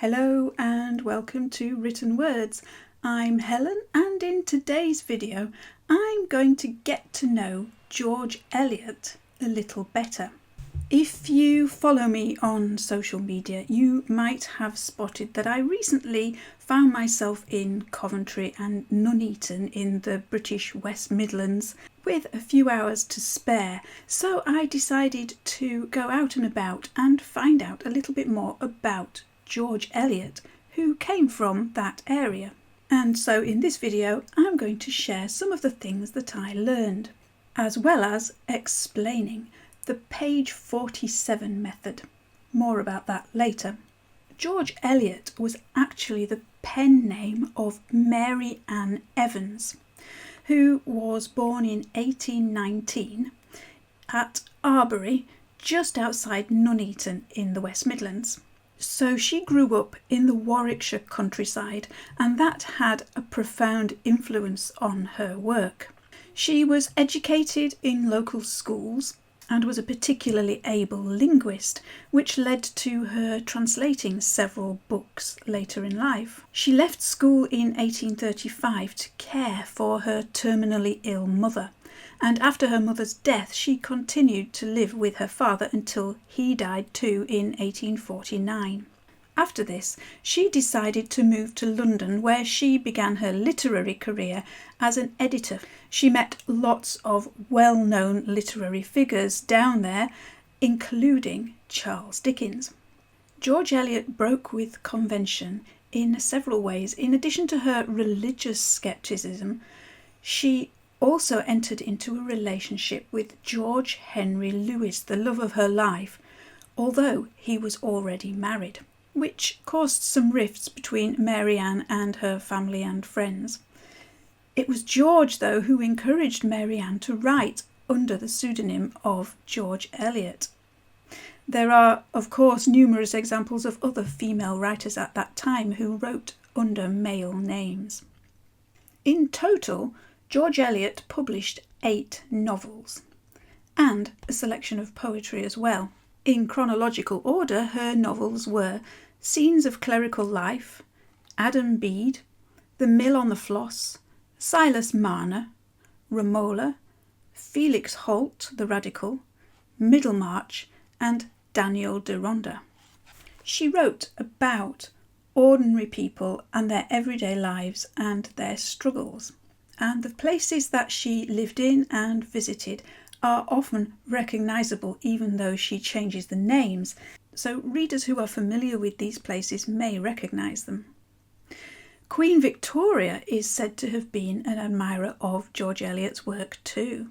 Hello and welcome to Written Words. I'm Helen, and in today's video I'm going to get to know George Eliot a little better. If you follow me on social media, you might have spotted that I recently found myself in Coventry and Nuneaton in the British West Midlands with a few hours to spare, so I decided to go out and about and find out a little bit more about George Eliot, who came from that area. And so in this video I'm going to share some of the things that I learned, as well as explaining the page 47 method. More about that later. George Eliot was actually the pen name of Mary Ann Evans, who was born in 1819 at Arbury, just outside Nuneaton in the West Midlands. So she grew up in the Warwickshire countryside, and that had a profound influence on her work. She was educated in local schools and was a particularly able linguist, which led to her translating several books later in life. She left school in 1835 to care for her terminally ill mother, and after her mother's death she continued to live with her father until he died too in 1849. After this, she decided to move to London, where she began her literary career as an editor. She met lots of well-known literary figures down there, including Charles Dickens. George Eliot broke with convention in several ways. In addition to her religious scepticism, she also entered into a relationship with George Henry Lewis, the love of her life, although he was already married, which caused some rifts between Mary Ann and her family and friends. It was George, though, who encouraged Mary Ann to write under the pseudonym of George Eliot. There are, of course, numerous examples of other female writers at that time who wrote under male names. In total, George Eliot published 8 novels, and a selection of poetry as well. In chronological order, her novels were Scenes of Clerical Life, Adam Bede, The Mill on the Floss, Silas Marner, Romola, Felix Holt the Radical, Middlemarch, and Daniel Deronda. She wrote about ordinary people and their everyday lives and their struggles, and the places that she lived in and visited are often recognisable even though she changes the names, so readers who are familiar with these places may recognise them. Queen Victoria is said to have been an admirer of George Eliot's work too.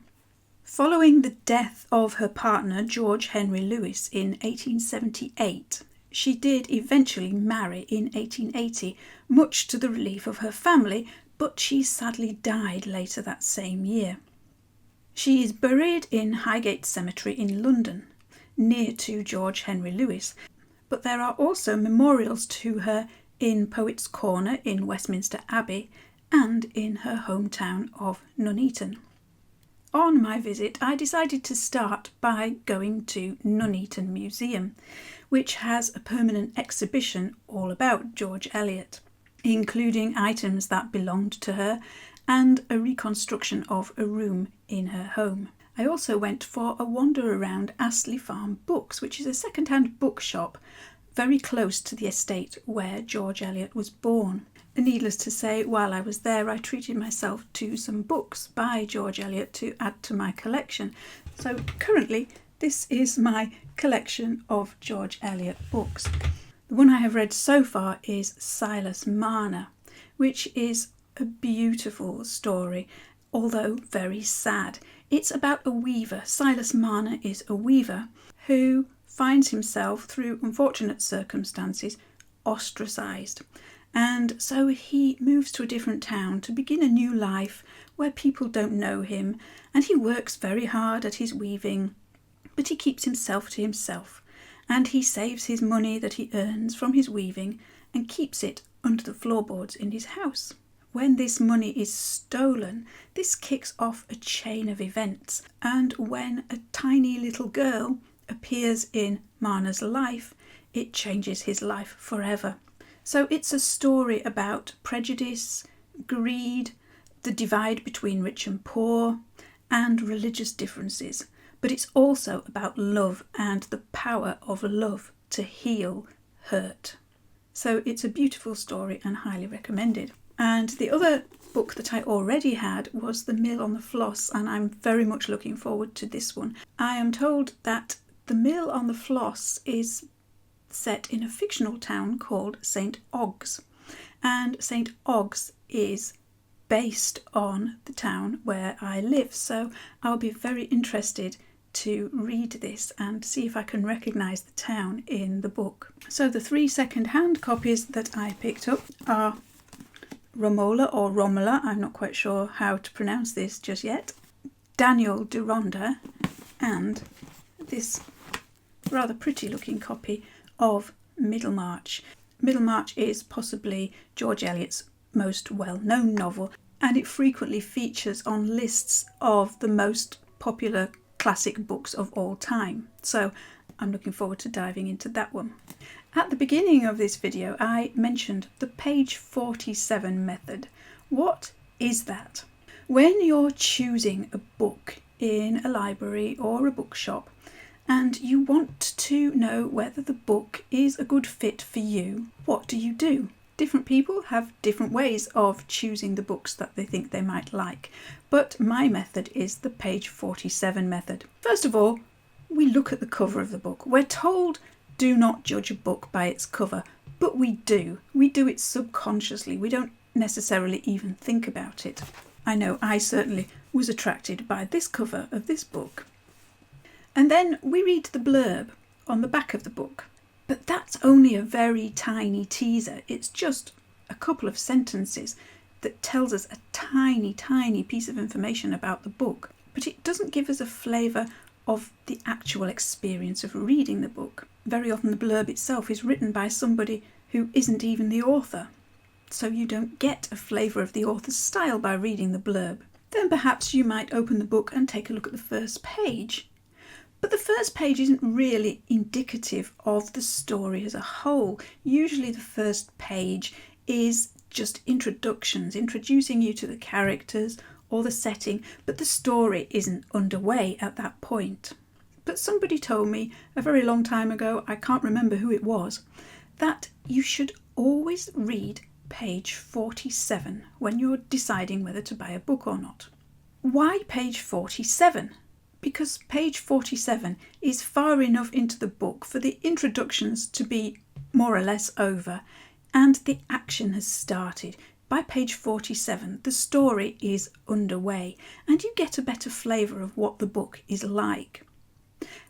Following the death of her partner George Henry Lewis in 1878, she did eventually marry in 1880, much to the relief of her family, but she sadly died later that same year. She is buried in Highgate Cemetery in London, near to George Henry Lewis, but there are also memorials to her in Poets' Corner in Westminster Abbey and in her hometown of Nuneaton. On my visit, I decided to start by going to Nuneaton Museum, which has a permanent exhibition all about George Eliot, including items that belonged to her and a reconstruction of a room in her home. I also went for a wander around Astley Farm Books, which is a second-hand bookshop very close to the estate where George Eliot was born. And needless to say, while I was there, I treated myself to some books by George Eliot to add to my collection. So currently, this is my collection of George Eliot books. The one I have read so far is Silas Marner, which is a beautiful story, although very sad. It's about a weaver. Silas Marner is a weaver who finds himself, through unfortunate circumstances, ostracised. And so he moves to a different town to begin a new life where people don't know him, and he works very hard at his weaving, but he keeps himself to himself, and he saves his money that he earns from his weaving and keeps it under the floorboards in his house. When this money is stolen, this kicks off a chain of events, and when a tiny little girl appears in Marner's life, it changes his life forever. So it's a story about prejudice, greed, the divide between rich and poor, and religious differences. But it's also about love and the power of love to heal hurt. So it's a beautiful story and highly recommended. And the other book that I already had was The Mill on the Floss, and I'm very much looking forward to this one. I am told that The Mill on the Floss is set in a fictional town called St. Ogg's, and St. Ogg's is based on the town where I live, so I'll be very interested to read this and see if I can recognise the town in the book. So the 3 second-hand copies that I picked up are Romola or Romola, I'm not quite sure how to pronounce this just yet, Daniel Deronda, and this rather pretty looking copy of Middlemarch. Middlemarch is possibly George Eliot's most well-known novel, and it frequently features on lists of the most popular classic books of all time. So I'm looking forward to diving into that one. At the beginning of this video, I mentioned the page 47 method. What is that? When you're choosing a book in a library or a bookshop, and you want to know whether the book is a good fit for you, what do? Different people have different ways of choosing the books that they think they might like, but my method is the page 47 method. First of all, we look at the cover of the book. We're told do not judge a book by its cover, but we do. We do it subconsciously. We don't necessarily even think about it. I know I certainly was attracted by this cover of this book. And then we read the blurb on the back of the book. But that's only a very tiny teaser. It's just a couple of sentences that tells us a tiny, tiny piece of information about the book. But it doesn't give us a flavour of the actual experience of reading the book. Very often the blurb itself is written by somebody who isn't even the author. So you don't get a flavour of the author's style by reading the blurb. Then perhaps you might open the book and take a look at the first page. But the first page isn't really indicative of the story as a whole. Usually the first page is just introductions, introducing you to the characters or the setting, but the story isn't underway at that point. But somebody told me a very long time ago, I can't remember who it was, that you should always read page 47 when you're deciding whether to buy a book or not. Why page 47? Because page 47 is far enough into the book for the introductions to be more or less over and the action has started. By page 47, the story is underway and you get a better flavour of what the book is like.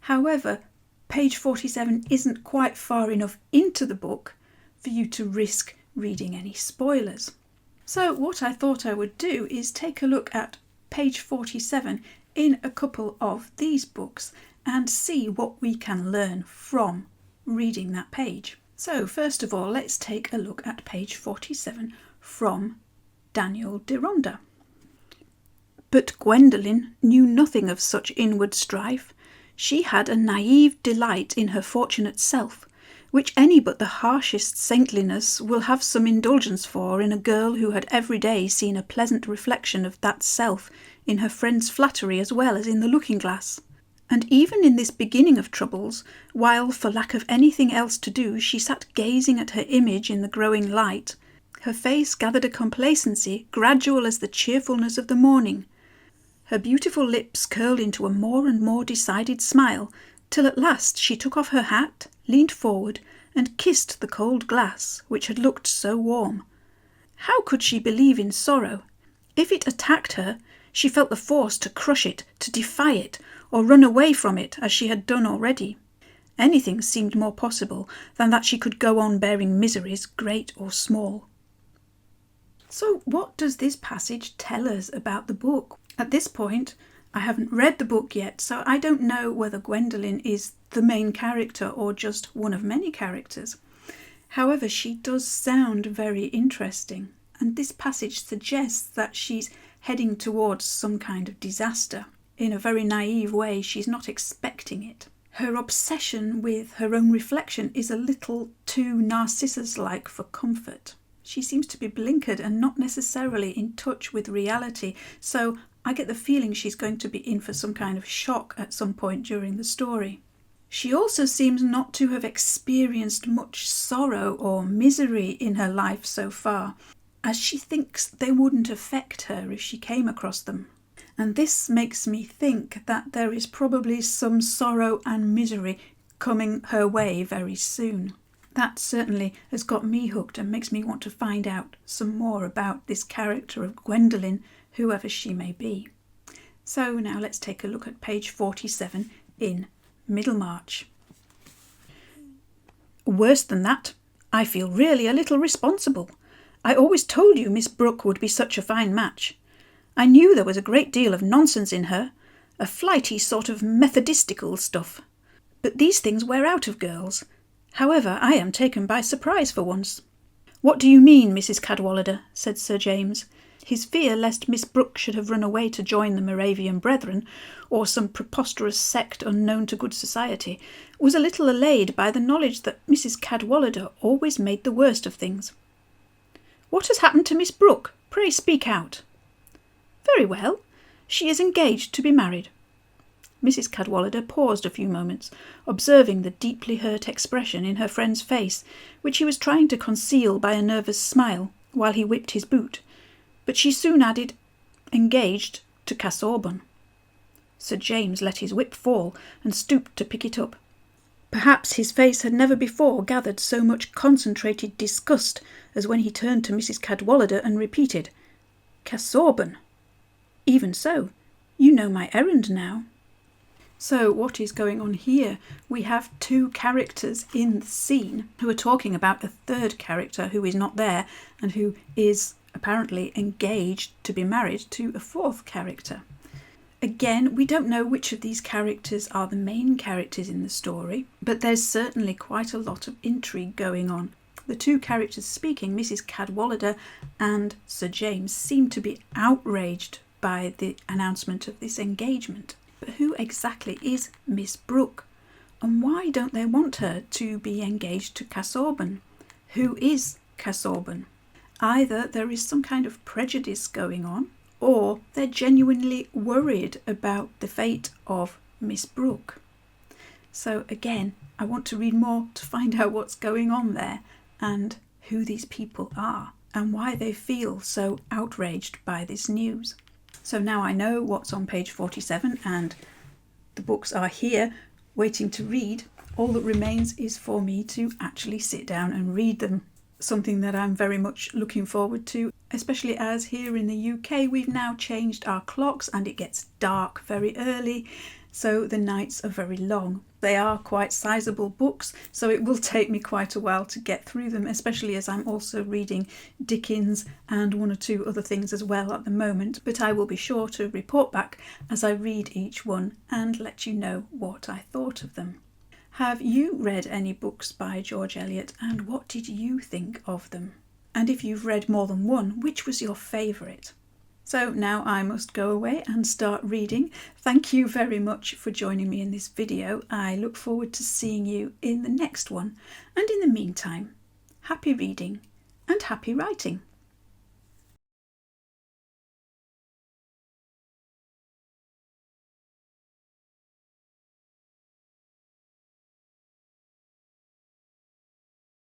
However, page 47 isn't quite far enough into the book for you to risk reading any spoilers. So what I thought I would do is take a look at page 47 in a couple of these books and see what we can learn from reading that page. So first of all, let's take a look at page 47 from Daniel Deronda. But Gwendolen knew nothing of such inward strife. She had a naive delight in her fortunate self, which any but the harshest saintliness will have some indulgence for in a girl who had every day seen a pleasant reflection of that self in her friend's flattery as well as in the looking-glass. And even in this beginning of troubles, while for lack of anything else to do she sat gazing at her image in the growing light, her face gathered a complacency gradual as the cheerfulness of the morning. Her beautiful lips curled into a more and more decided smile, till at last she took off her hat, leaned forward, and kissed the cold glass, which had looked so warm. How could she believe in sorrow? If it attacked her, she felt the force to crush it, to defy it, or run away from it, as she had done already. Anything seemed more possible than that she could go on bearing miseries, great or small. So what does this passage tell us about the book? At this point, I haven't read the book yet, so I don't know whether Gwendolen is the main character or just one of many characters. However, she does sound very interesting, and this passage suggests that she's heading towards some kind of disaster. In a very naive way, she's not expecting it. Her obsession with her own reflection is a little too Narcissus-like for comfort. She seems to be blinkered and not necessarily in touch with reality, so I get the feeling she's going to be in for some kind of shock at some point during the story. She also seems not to have experienced much sorrow or misery in her life so far, as she thinks they wouldn't affect her if she came across them. And this makes me think that there is probably some sorrow and misery coming her way very soon. That certainly has got me hooked and makes me want to find out some more about this character of Gwendolen, whoever she may be. So now let's take a look at page 47 in Middlemarch. Worse than that, I feel really a little responsible. I always told you Miss Brooke would be such a fine match. I knew there was a great deal of nonsense in her, a flighty sort of methodistical stuff. But these things wear out of girls. However, I am taken by surprise for once. What do you mean, Mrs. Cadwallader? Said Sir James. His fear lest Miss Brooke should have run away to join the Moravian Brethren, or some preposterous sect unknown to good society, was a little allayed by the knowledge that Mrs. Cadwallader always made the worst of things. What has happened to Miss Brooke? Pray speak out. Very well. She is engaged to be married. Mrs. Cadwallader paused a few moments, observing the deeply hurt expression in her friend's face, which he was trying to conceal by a nervous smile, while he whipped his boot. But she soon added, engaged to Casaubon. Sir James let his whip fall and stooped to pick it up. Perhaps his face had never before gathered so much concentrated disgust as when he turned to Mrs. Cadwallader and repeated, Casaubon. Even so, you know my errand now. So what is going on here? We have two characters in the scene who are talking about a third character who is not there and who is apparently engaged to be married to a fourth character. Again, we don't know which of these characters are the main characters in the story, but there's certainly quite a lot of intrigue going on. The two characters speaking, Mrs. Cadwallader and Sir James, seem to be outraged by the announcement of this engagement. But who exactly is Miss Brooke? And why don't they want her to be engaged to Casaubon? Who is Casaubon? Either there is some kind of prejudice going on, or they're genuinely worried about the fate of Miss Brooke. So again, I want to read more to find out what's going on there and who these people are and why they feel so outraged by this news. So now I know what's on page 47 and the books are here waiting to read. All that remains is for me to actually sit down and read them. Something that I'm very much looking forward to, especially as here in the UK we've now changed our clocks and it gets dark very early, so the nights are very long. They are quite sizable books, so it will take me quite a while to get through them, especially as I'm also reading Dickens and one or two other things as well at the moment, but I will be sure to report back as I read each one and let you know what I thought of them. Have you read any books by George Eliot and what did you think of them? And if you've read more than one, which was your favourite? So now I must go away and start reading. Thank you very much for joining me in this video. I look forward to seeing you in the next one. And in the meantime, happy reading and happy writing.